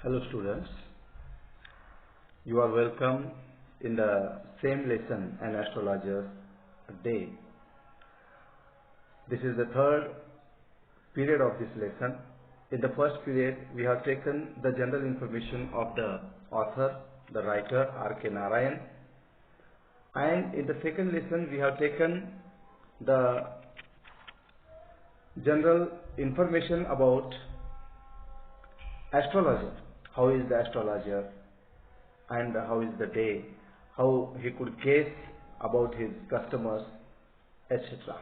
Hello students, you are welcome in the same lesson An Astrologer's Day. This is the third period of this lesson. In the first period we have taken the general information of the author, the writer R.K. Narayan, and in the second lesson we have taken the general information about astrologer. How is the astrologer and how is the day, how he could guess about his customers, etc.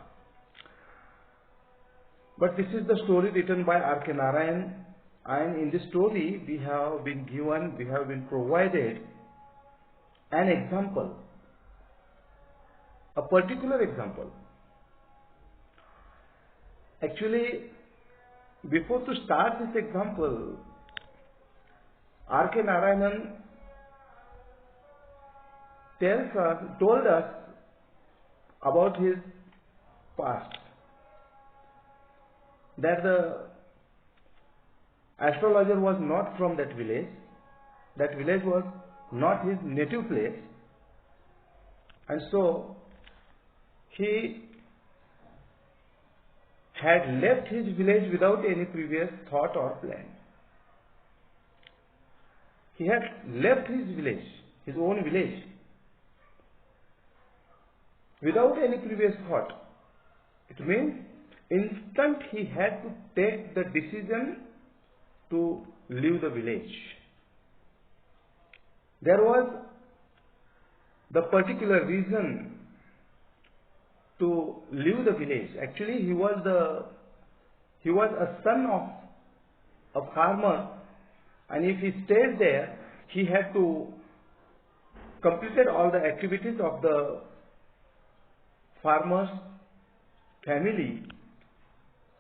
But this is the story written by R.K. Narayan, and in this story we have been provided an example, a particular example. Actually, before to start this example, R.K. Narayanan told us about his past, that the astrologer was not from that village was not his native place, and so he had left his village without any previous thought or plan. He had left his village, his own village, without any previous thought. It means instant he had to take the decision to leave the village. There was the particular reason to leave the village. Actually, he was a son of a farmer, and if he stayed there, he had to completed all the activities of the farmer's family.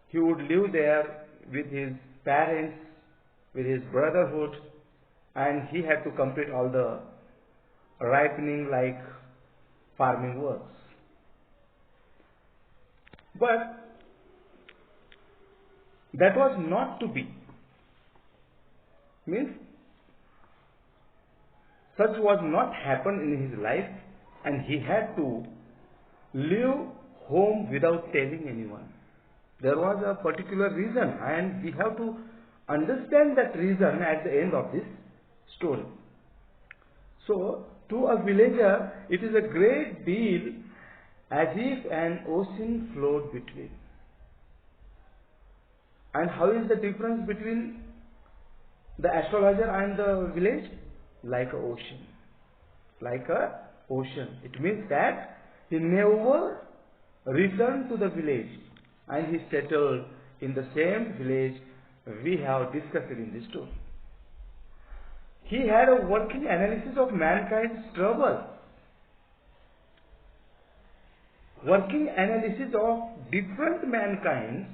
He would live there with his parents, with his brotherhood, and he had to complete all the ripening like farming works. But that was not to be. Means such was not happen in his life, and he had to leave home without telling anyone. There was a particular reason, and we have to understand that reason at the end of this story. So, to a villager, it is a great deal as if an ocean flowed between. And how is the difference between the astrologer and the village? Like an ocean. Like an ocean. It means that he never returned to the village, and he settled in the same village we have discussed in this story. He had a working analysis of mankind's trouble. Working analysis of different mankinds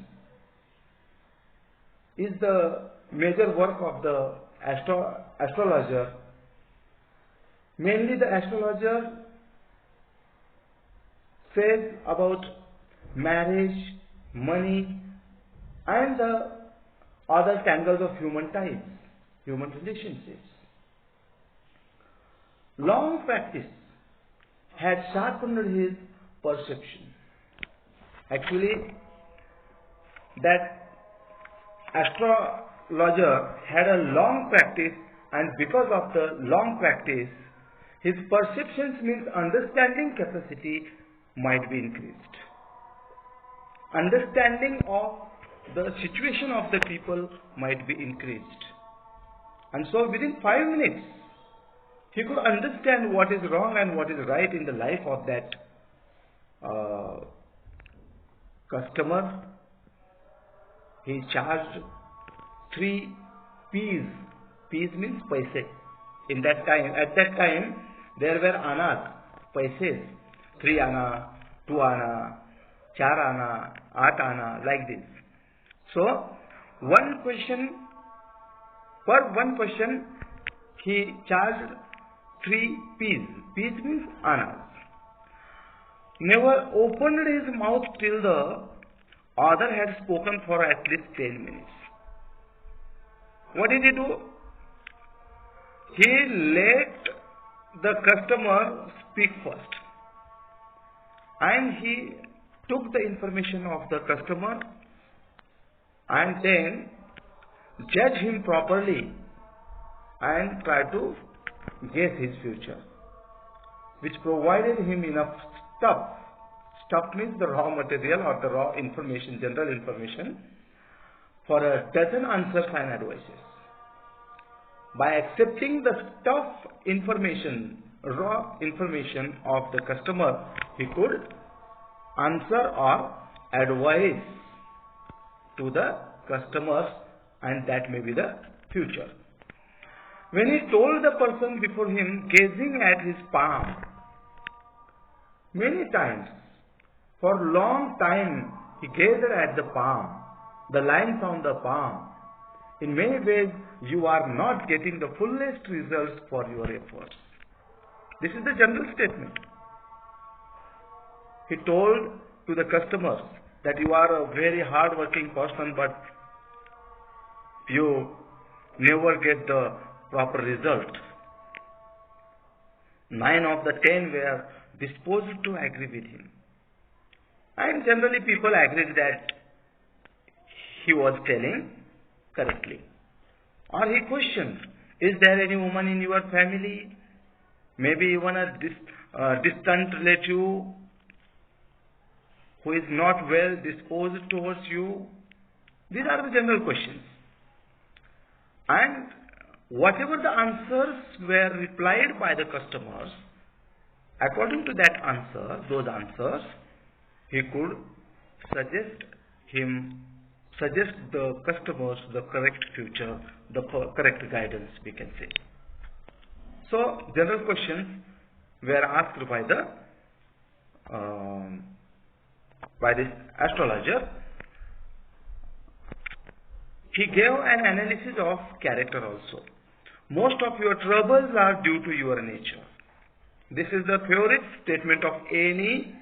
is the major work of the astrologer. Mainly the astrologer says about marriage, money, and the other tangles of human ties, human relationships. Long practice had sharpened his perception. Actually, that astrologer had a long practice, and because of the long practice, his perceptions, means understanding capacity, might be increased. Understanding of the situation of the people might be increased. And so within 5 minutes, he could understand what is wrong and what is right in the life of that customer. He charged 3 P's. P's means paise. At that time, there were anas, paises. 3 ana, 2 ana, 4 ana, 8 ana, like this. So, per one question, he charged 3 P's. P's means anas. Never opened his mouth till the author had spoken for at least 10 minutes. What did he do? He let the customer speak first, and he took the information of the customer and then judge him properly and try to guess his future, which provided him enough stuff. Stuff means the raw material or the raw information, general information, for a dozen answers and advices. By accepting the stuff information, raw information of the customer, he could answer or advise to the customers, and that may be the future. When he told the person before him, gazing at his palm, many times, for long time, he gazed at the palm, the lines on the palm. In many ways, you are not getting the fullest results for your efforts. This is the general statement. He told to the customers that you are a very hard-working person, but you never get the proper result. 9 of the 10 were disposed to agree with him. And generally people agreed that he was telling correctly. Or he questioned, is there any woman in your family, maybe even a distant relative, who is not well disposed towards you? These are the general questions. And whatever the answers were replied by the customers, according to that answer, those answers, he could suggest the customers the correct future, the correct guidance, we can say. So general questions were asked by this astrologer. He gave an analysis of character also. Most of your troubles are due to your nature. This is the favorite statement of any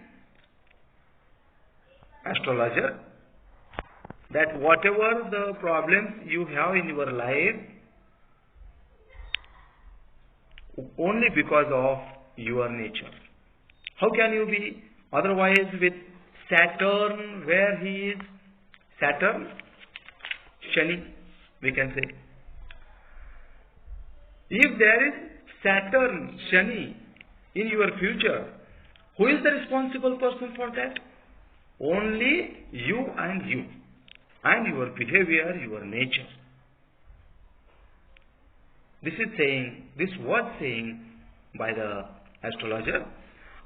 astrologer, that whatever the problems you have in your life, only because of your nature. How can you be otherwise with Saturn, where he is? Saturn, Shani, we can say. If there is Saturn, Shani in your future, who is the responsible person for that? Only you and you, and your behavior, your nature. This was saying by the astrologer.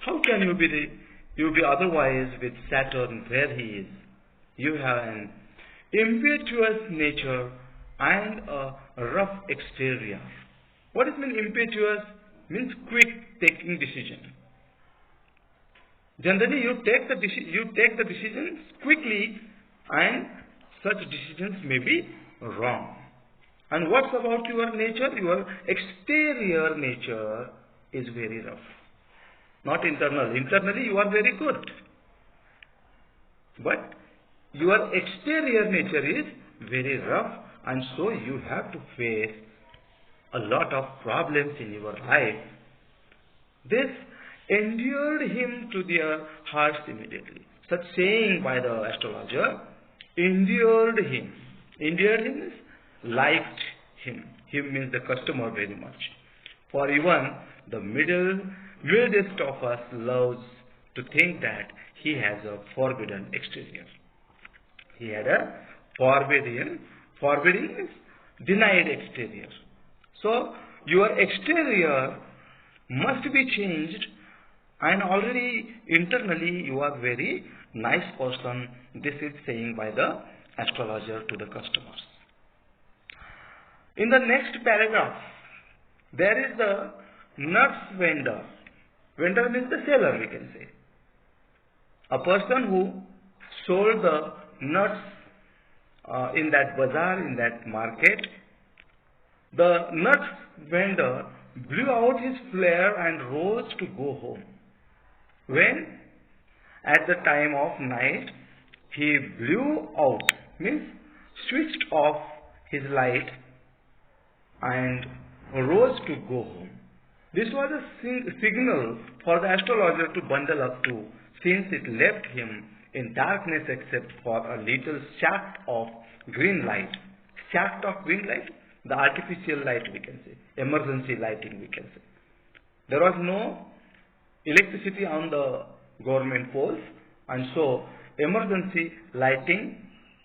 How can you be otherwise with Saturn where he is? You have an impetuous nature and a rough exterior. What does mean impetuous? Means quick taking decision. Generally, you take the decisions quickly, and such decisions may be wrong. And what's about your nature? Your exterior nature is very rough. Not internal. Internally, you are very good. But your exterior nature is very rough, and so you have to face a lot of problems in your life. This endeared him to their hearts immediately. Such saying by the astrologer endeared him. Endeared him means liked him. Him means the customer very much. For even the mildest of us loves to think that he has a forbidden exterior. He had a forbidding means denied exterior. So your exterior must be changed, and already internally you are very nice person. This is saying by the astrologer to the customers. In the next paragraph, there is the nuts vendor. Vendor means the seller, we can say. A person who sold the nuts in that bazaar, in that market. The nuts vendor blew out his flare and rose to go home. When at the time of night he blew out, means switched off his light and rose to go home. This was a signal for the astrologer to bundle up too, since it left him in darkness except for a little shaft of green light. Shaft of green light? The artificial light, we can say. Emergency lighting, we can say. There was no electricity on the government poles, and so emergency lighting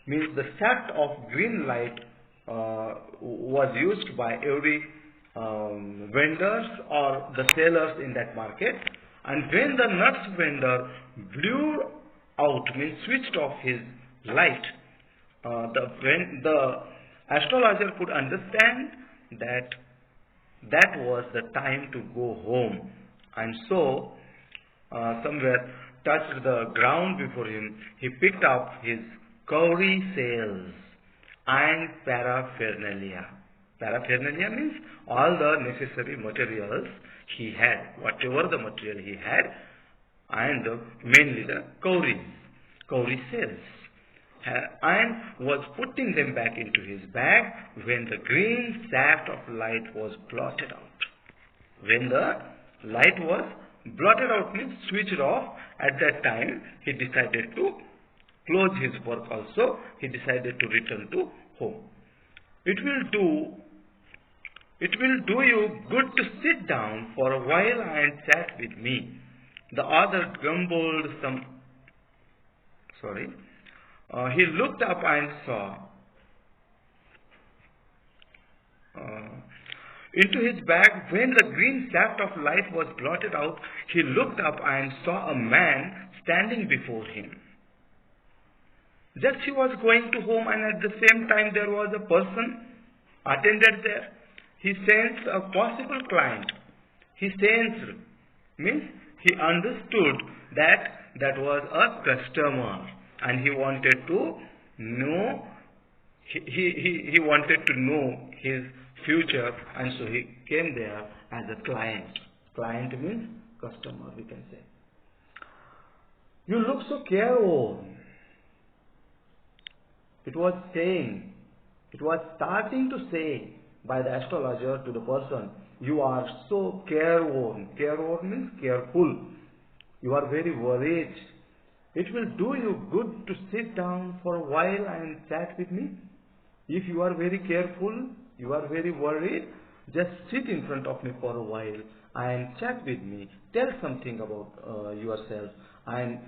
means the shaft of green light was used by every vendors or the sellers in that market. And when the nuts vendor blew out, means switched off his light, when the astrologer could understand that that was the time to go home, and so somewhere touched the ground before him, he picked up his cowrie sails and paraphernalia. Paraphernalia means all the necessary materials he had, whatever the material he had, and mainly the cowrie sails, and was putting them back into his bag when the green shaft of light was blotted out. When the light was blotted out means switched off, at that time he decided to close his work also. He decided to return to home. It will do you good to sit down for a while and chat with me. The other grumbled some. He looked up and saw into his bag. When the green shaft of light was blotted out, he looked up and saw a man standing before him. Just he was going to home, and at the same time there was a person attended there. He sensed a possible client. He sensed means he understood that was a customer, and he wanted to know he wanted to know his future, and so he came there as a client. Client means customer, we can say. You look so careworn. It was starting to say by the astrologer to the person, you are so careworn. Careworn means careful. You are very worried. It will do you good to sit down for a while and chat with me. If you are very careful, you are very worried, just sit in front of me for a while and chat with me. Tell something about yourself. And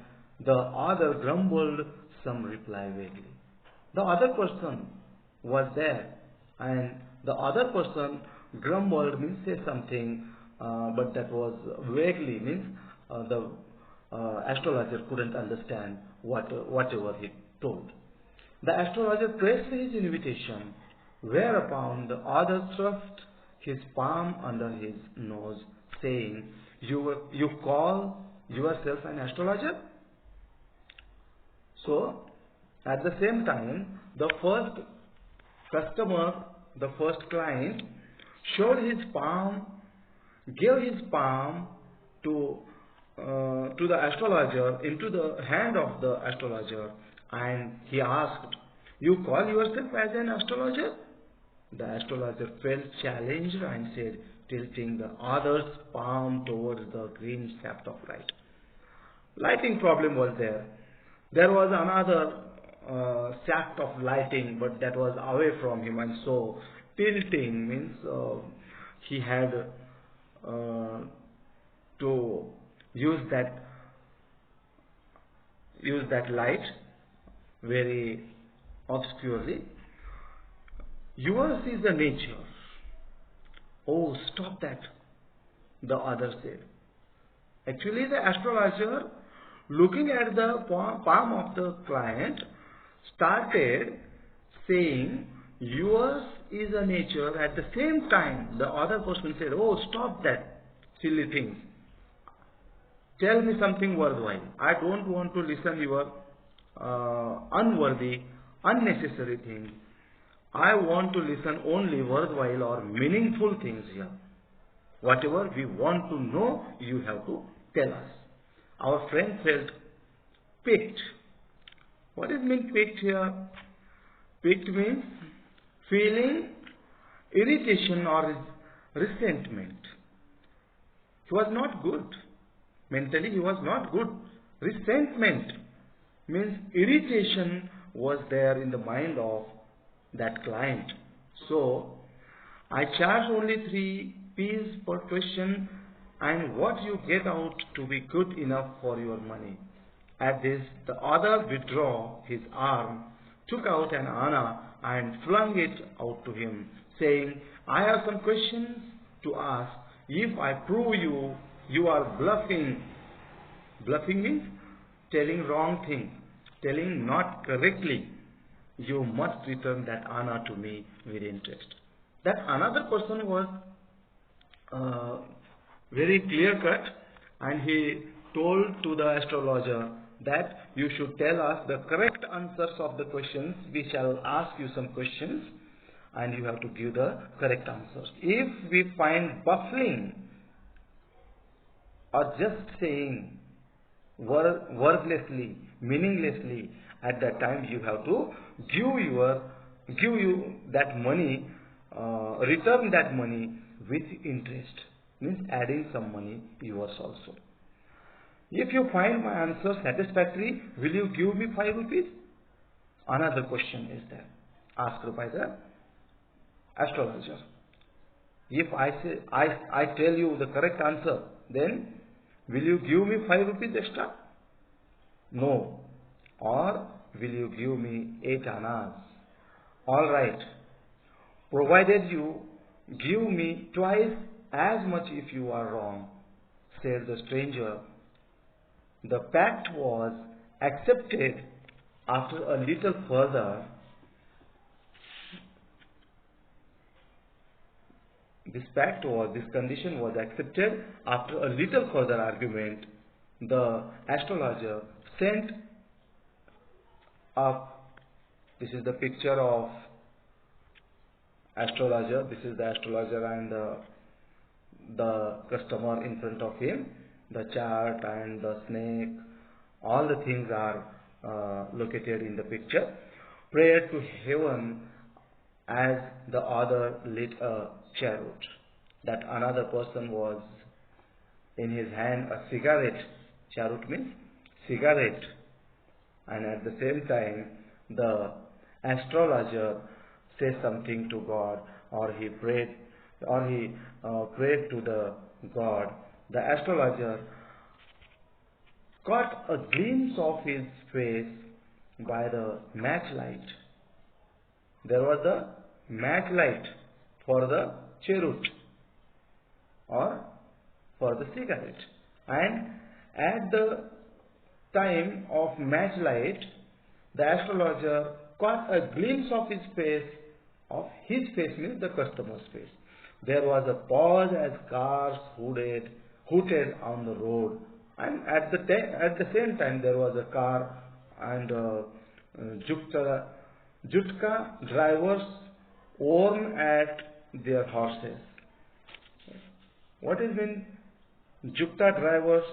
the other grumbled some reply vaguely. The other person was there, and the other person grumbled means say something, but that was vaguely means the astrologer couldn't understand whatever he told. The astrologer pressed his invitation, whereupon the other thrust his palm under his nose, saying, You call yourself an astrologer? So, at the same time, the first customer, the first client, showed his palm, gave his palm to the astrologer, into the hand of the astrologer, and he asked, You call yourself as an astrologer? The astrologer felt challenged and said, tilting the other's palm towards the green shaft of light. Lighting problem was there. There was another shaft of lighting, but that was away from him, and so tilting means he had to use that light very obscurely. Yours is the nature. Oh, stop that, the other said. Actually, the astrologer, looking at the palm of the client, started saying, yours is a nature. At the same time, the other person said, oh, stop that silly things. Tell me something worthwhile. I don't want to listen your unworthy, unnecessary things. I want to listen only worthwhile or meaningful things here. Whatever we want to know, you have to tell us. Our friend felt piqued. What does mean piqued here? Piqued means feeling irritation or resentment. He was not good. Mentally, he was not good. Resentment means irritation was there in the mind of that client. So, I charge only 3 P's per question, and what you get out to be good enough for your money. At this, the other withdrew his arm, took out an anna, and flung it out to him, saying, I have some questions to ask. If I prove you are bluffing. Bluffing means telling wrong thing, telling not correctly. You must return that anna to me with interest. That another person was very clear cut, and he told to the astrologer that you should tell us the correct answers of the questions. We shall ask you some questions and you have to give the correct answers. If we find baffling or just saying wordlessly, meaninglessly, at that time you have to give you that money, return that money with interest, means adding some money yours also. If you find my answer satisfactory, will you give me 5 rupees? Another question is there, asked by the astrologer. If I say I tell you the correct answer, then will you give me 5 rupees extra? No. Or will you give me 8 annas? All right. Provided you give me twice as much if you are wrong, said the stranger. The pact was accepted after a little further. This condition was accepted after a little further argument. The astrologer sent up. This is the picture of astrologer. This is the astrologer and the customer in front of him. The chart and the snake, all the things are located in the picture. Prayed to heaven as the other lit a chariot. That another person was in his hand a cigarette. Chariot means cigarette. And at the same time, the astrologer says something to God, or he prayed to the God. The astrologer caught a glimpse of his face by the matchlight. There was a matchlight for the chariot or for the cigarette. And at the time of matchlight, the astrologer caught a glimpse of his face means the customer's face. There was a pause as cars hooted on the road, and at the same time there was a car and jutka drivers worn at their horses. What is mean jutka drivers